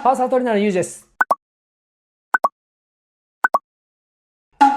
パーソナルトレーナーのゆうじです。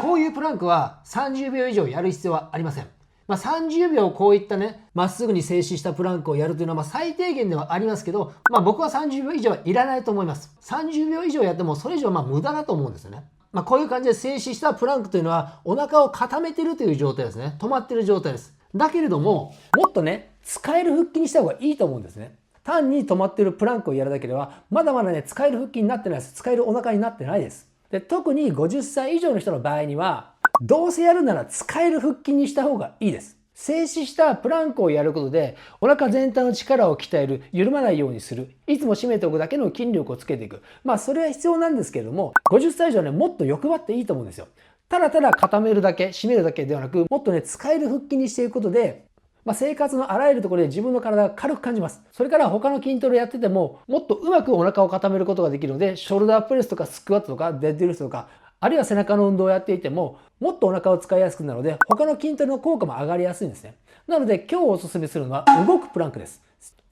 こういうプランクは30秒以上やる必要はありません。30秒こういったね、まっすぐに静止したプランクをやるというのは最低限ではありますけど、僕は30秒以上はいらないと思います。30秒以上やってもそれ以上は無駄だと思うんですよね。こういう感じで静止したプランクというのはお腹を固めてるという状態ですね。止まってる状態です。だけれども、もっとね、使える腹筋にした方がいいと思うんですね。単に止まっているプランクをやるだけでは、まだまだね、使える腹筋になってないです。使えるお腹になってないです。で、特に50歳以上の人の場合には、どうせやるなら使える腹筋にした方がいいです。静止したプランクをやることで、お腹全体の力を鍛える、緩まないようにする、いつも締めておくだけの筋力をつけていく。それは必要なんですけれども、50歳以上はね、もっと欲張っていいと思うんですよ。ただただ固めるだけ、締めるだけではなく、もっとね、使える腹筋にしていくことで、生活のあらゆるところで自分の体が軽く感じます。それから他の筋トレやってても、もっとうまくお腹を固めることができるので、ショルダープレスとかスクワットとかデッドリフトとか、あるいは背中の運動をやっていても、もっとお腹を使いやすくなるので、他の筋トレの効果も上がりやすいんですね。なので今日おすすめするのは動くプランクです。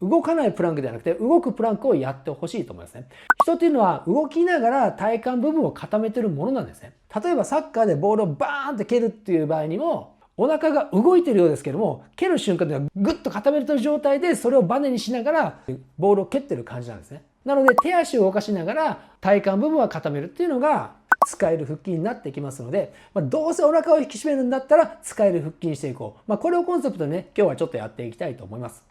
動かないプランクではなくて、動くプランクをやってほしいと思いますね。人っていうのは動きながら体幹部分を固めてるものなんですね。例えばサッカーでボールをバーンって蹴るっていう場合にも、お腹が動いてるようですけども、蹴る瞬間ではグッと固めてる状態でそれをバネにしながらボールを蹴ってる感じなんですね。なので手足を動かしながら体幹部分は固めるっていうのが使える腹筋になってきますので、どうせお腹を引き締めるんだったら使える腹筋にしていこう。これをコンセプトでね、今日はちょっとやっていきたいと思います。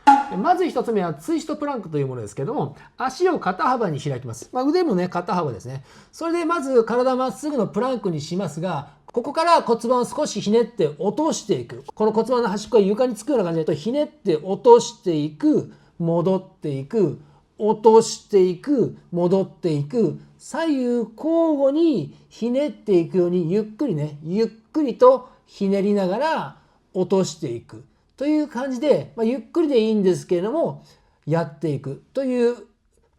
まず一つ目はツイストプランクというものですけども、足を肩幅に開きます。腕もね、肩幅ですね。それでまず体まっすぐのプランクにしますが、ここから骨盤を少しひねって落としていく。この骨盤の端っこが床につくような感じでひねって落としていく、戻っていく、落としていく、戻っていく、左右交互にひねっていくようにゆっくりね、ゆっくりとひねりながら落としていくという感じで、ゆっくりでいいんですけれどもやっていくという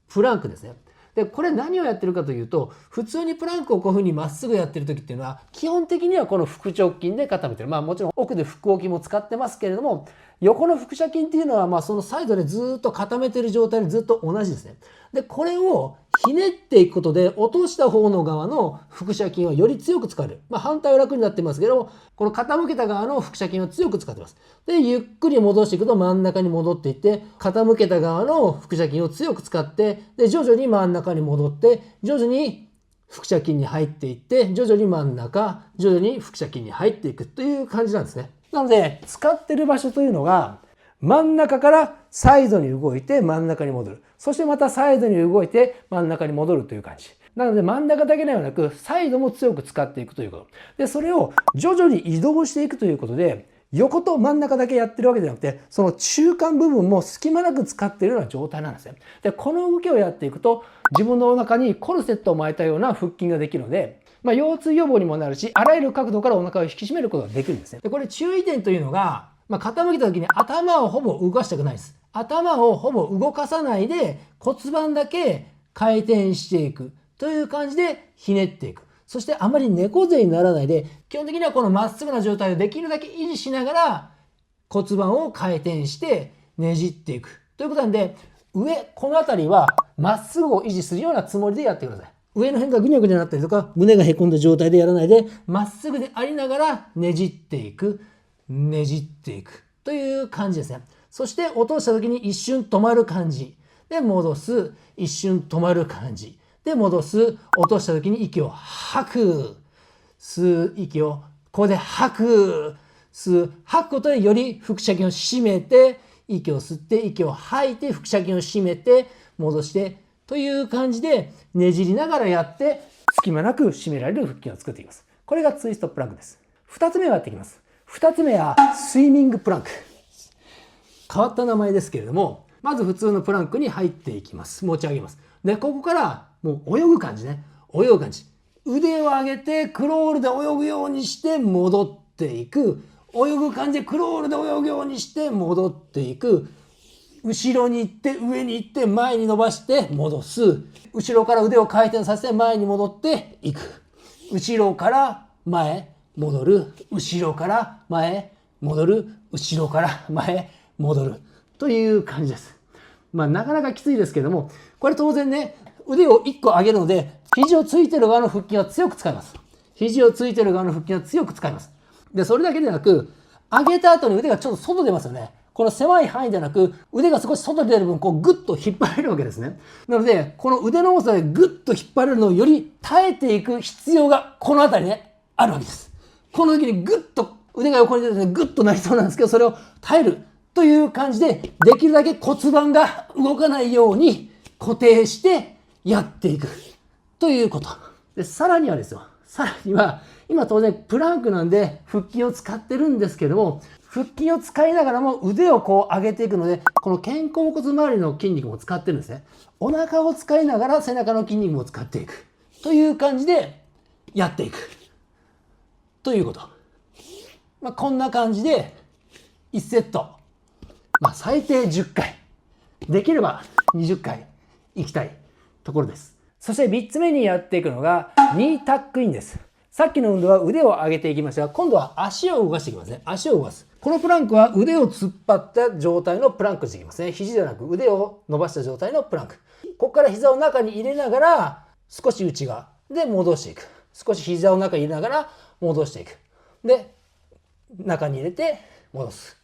プランクですね。で、これ何をやってるかというと、普通にプランクをこういうふうにまっすぐやってる時っていうのは、基本的にはこの腹直筋で固めてる。もちろん奥で腹横筋も使ってますけれども、横の腹斜筋っていうのはそのサイドでずっと固めてる状態でずっと同じですね。で、これをひねっていくことで落とした方の側の腹斜筋はより強く使われる。反対は楽になってますけど、この傾けた側の腹斜筋を強く使ってます。で、ゆっくり戻していくと真ん中に戻っていって、傾けた側の腹斜筋を強く使って、で、徐々に真ん中に戻って、徐々に腹斜筋に入っていって、徐々に真ん中、徐々に腹斜筋に入っていくという感じなんですね。なので、使ってる場所というのが、真ん中からサイドに動いて真ん中に戻る。そしてまたサイドに動いて真ん中に戻るという感じ。なので真ん中だけではなく、サイドも強く使っていくということ。で、それを徐々に移動していくということで、横と真ん中だけやってるわけじゃなくて、その中間部分も隙間なく使っているような状態なんですね。で、この動きをやっていくと、自分のお腹にコルセットを巻いたような腹筋ができるので、腰痛予防にもなるし、あらゆる角度からお腹を引き締めることができるんですね。で、これ注意点というのが、傾けた時に頭をほぼ動かしたくないです。頭をほぼ動かさないで骨盤だけ回転していくという感じでひねっていく。そしてあまり猫背にならないで、基本的にはこのまっすぐな状態をできるだけ維持しながら骨盤を回転してねじっていく。ということなんで、この辺りはまっすぐを維持するようなつもりでやってください。上の辺がぐにゃぐにゃなったりとか、胸がへこんだ状態でやらないで、まっすぐでありながらねじっていく。ねじっていくという感じですね。そして落とした時に一瞬止まる感じで戻す、一瞬止まる感じで戻す、落とした時に息を吐く、吸う息をここで吐く、吸う、吐くことでより腹斜筋を締めて、息を吸って息を吐いて腹斜筋を締めて戻してという感じでねじりながらやって隙間なく締められる腹筋を作っていきます。これがツイストプランクです。2つ目をやっていきます。2つ目はスイミングプランク。変わった名前ですけれども、まず普通のプランクに入っていきます。持ち上げます。で、ここからもう泳ぐ感じね。泳ぐ感じ。腕を上げてクロールで泳ぐようにして戻っていく。泳ぐ感じでクロールで泳ぐようにして戻っていく。後ろに行って上に行って前に伸ばして戻す。後ろから腕を回転させて前に戻っていく。後ろから前。戻る、後ろから前、戻る、後ろから前、戻るという感じです。なかなかきついですけども、これ当然ね、腕を1個上げるので、肘をついてる側の腹筋は強く使います。肘をついてる側の腹筋は強く使います。で、それだけでなく、上げた後に腕がちょっと外出ますよね。この狭い範囲ではなく、腕が少し外に出る分、こうグッと引っ張れるわけですね。なので、この腕の重さでグッと引っ張れるのをより耐えていく必要が、この辺りね、あるわけです。この時にグッと腕が横に出てグッとなりそうなんですけど、それを耐えるという感じで、できるだけ骨盤が動かないように固定してやっていくということ。で、さらにはですよ。さらには、今当然プランクなんで腹筋を使ってるんですけども、腹筋を使いながらも腕をこう上げていくので、この肩甲骨周りの筋肉も使ってるんですね。お腹を使いながら背中の筋肉も使っていくという感じでやっていくということ。こんな感じで1セット、最低10回、できれば20回いきたいところです。そして3つ目にやっていくのがニータックインです。さっきの運動は腕を上げていきましたが、今度は足を動かしていきますね。足を動かす。このプランクは腕を突っ張った状態のプランクしていきますね。肘ではなく腕を伸ばした状態のプランク。ここから膝を中に入れながら、少し内側で戻していく。少し膝を中に入れながら戻していく。で、中に入れて戻す。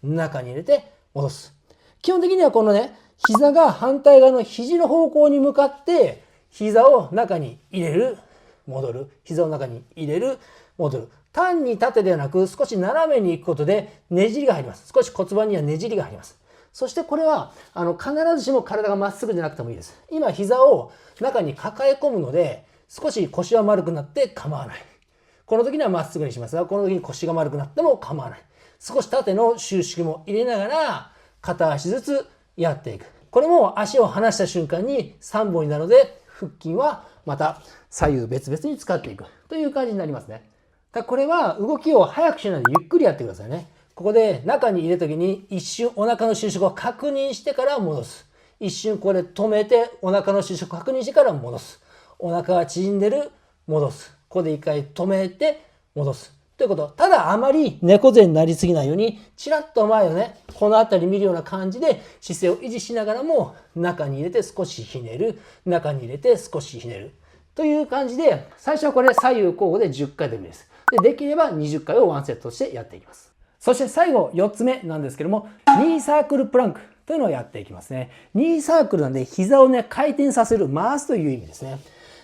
中に入れて戻す。基本的にはこのね、膝が反対側の肘の方向に向かって、膝を中に入れる。戻る。膝を中に入れる。戻る。単に縦ではなく少し斜めに行くことでねじりが入ります。少し骨盤にはねじりが入ります。そしてこれは必ずしも体がまっすぐじゃなくてもいいです。今膝を中に抱え込むので少し腰は丸くなって構わない。この時にはまっすぐにしますが、この時に腰が丸くなっても構わない。少し縦の収縮も入れながら片足ずつやっていく。これも足を離した瞬間に3本になるので腹筋はまた左右別々に使っていくという感じになりますね。これは動きを早くしないでゆっくりやってくださいね。ここで中に入れるときに一瞬お腹の収縮を確認してから戻す。一瞬ここで止めてお腹の収縮を確認してから戻す。お腹が縮んでる、戻す。ここで一回止めて戻す。ということ。ただあまり猫背になりすぎないように、ちらっと前をね、この辺り見るような感じで姿勢を維持しながらも中に入れて少しひねる。中に入れて少しひねる。という感じで、最初はこれ左右交互で10回でもいいです。できれば20回をワンセットしてやっていきます。そして最後4つ目なんですけども、ニーサークルプランクというのをやっていきますね。ニーサークルなんで膝をね、回転させる、回すという意味ですね。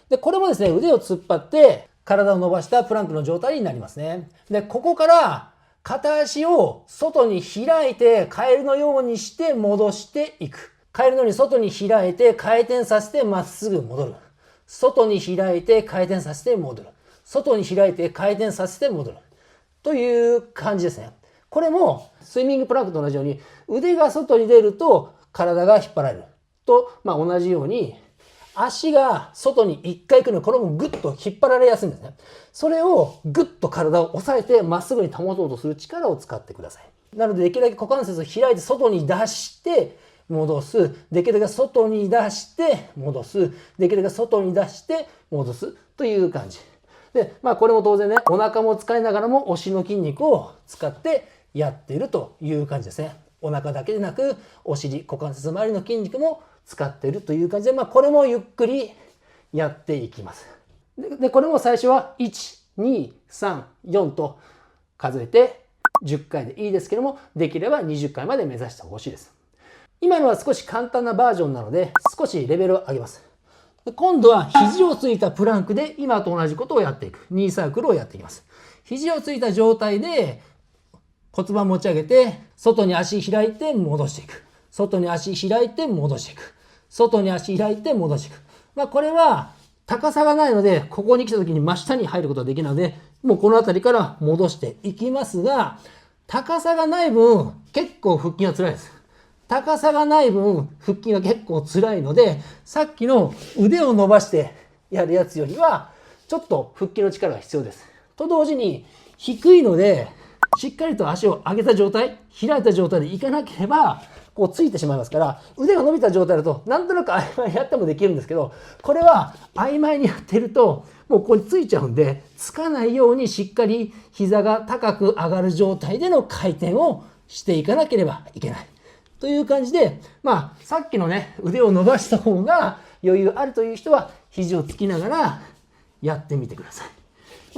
で、これもですね、腕を突っ張って体を伸ばしたプランクの状態になりますね。で、ここから片足を外に開いてカエルのようにして戻していく。カエルのように外に開いて回転させてまっすぐ戻る。外に開いて回転させて戻る。外に開いて回転させて戻る。という感じですね。これもスイミングプランクと同じように腕が外に出ると体が引っ張られる。と、同じように足が外に一回行くのでこれもグッと引っ張られやすいんですね。それをグッと体を押さえてまっすぐに保とうとする力を使ってください。なのでできるだけ股関節を開いて外に出して戻す。できるだけ外に出して戻す。できるだけ外に出して戻すという感じ。で、これも当然ね、お腹も使いながらもお尻の筋肉を使ってやっているという感じですね。お腹だけでなく、お尻、股関節周りの筋肉も使っているという感じで、これもゆっくりやっていきます。で、これも最初は1、2、3、4と数えて10回でいいですけども、できれば20回まで目指してほしいです。今のは少し簡単なバージョンなので、少しレベルを上げます。今度は肘をついたプランクで今と同じことをやっていく。ニーサークルをやっていきます。肘をついた状態で骨盤持ち上げて、外に足開いて戻していく。外に足開いて戻していく。外に足開いて戻していく。これは高さがないので、ここに来た時に真下に入ることができないので、もうこの辺りから戻していきますが、高さがない分、結構腹筋は辛いです。高さがない分、腹筋は結構辛いので、さっきの腕を伸ばしてやるやつよりは、ちょっと腹筋の力が必要です。と同時に、低いので、しっかりと足を上げた状態、開いた状態でいかなければ、こうついてしまいますから、腕が伸びた状態だと、なんとなく曖昧にやってもできるんですけど、これは曖昧にやってると、もうここについちゃうんで、つかないようにしっかり膝が高く上がる状態での回転をしていかなければいけない。という感じで、さっきのね、腕を伸ばした方が余裕あるという人は肘をつきながらやってみてくださ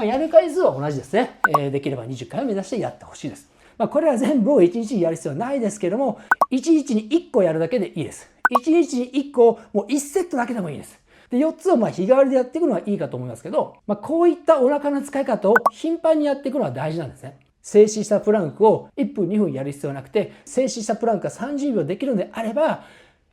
い。やる回数は同じですね。できれば20回を目指してやってほしいです。これは全部を1日にやる必要はないですけども、1日に1個やるだけでいいです。1日に1個をもう1セットだけでもいいです。で、4つを日替わりでやっていくのはいいかと思いますけど、こういったお腹の使い方を頻繁にやっていくのは大事なんですね。静止したプランクを1分2分やる必要はなくて、静止したプランクが30秒できるのであれば、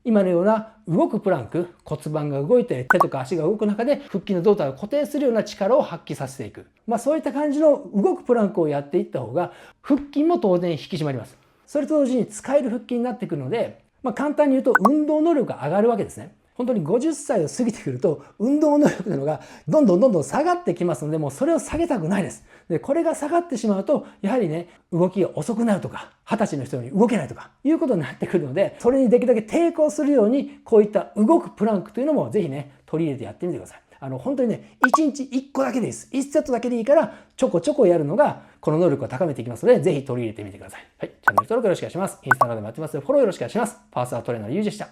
今のような動くプランク、骨盤が動いて手とか足が動く中で腹筋の胴体を固定するような力を発揮させていく。そういった感じの動くプランクをやっていった方が腹筋も当然引き締まります。それと同時に使える腹筋になってくるので、簡単に言うと運動能力が上がるわけですね。本当に50歳を過ぎてくると運動能力というのがどんどん下がってきますので、もうそれを下げたくないです。で、これが下がってしまうとやはりね、動きが遅くなるとか20歳の人より動けないとかいうことになってくるので、それにできるだけ抵抗するようにこういった動くプランクというのもぜひね、取り入れてやってみてください。本当にね、1日1個だけでいいです。1セットだけでいいからちょこちょこやるのがこの能力を高めていきますので、ぜひ取り入れてみてください。はい、チャンネル登録よろしくお願いします。インスタなどもやってますのでフォローよろしくお願いします。パーソナルトレーナーのゆうじでした。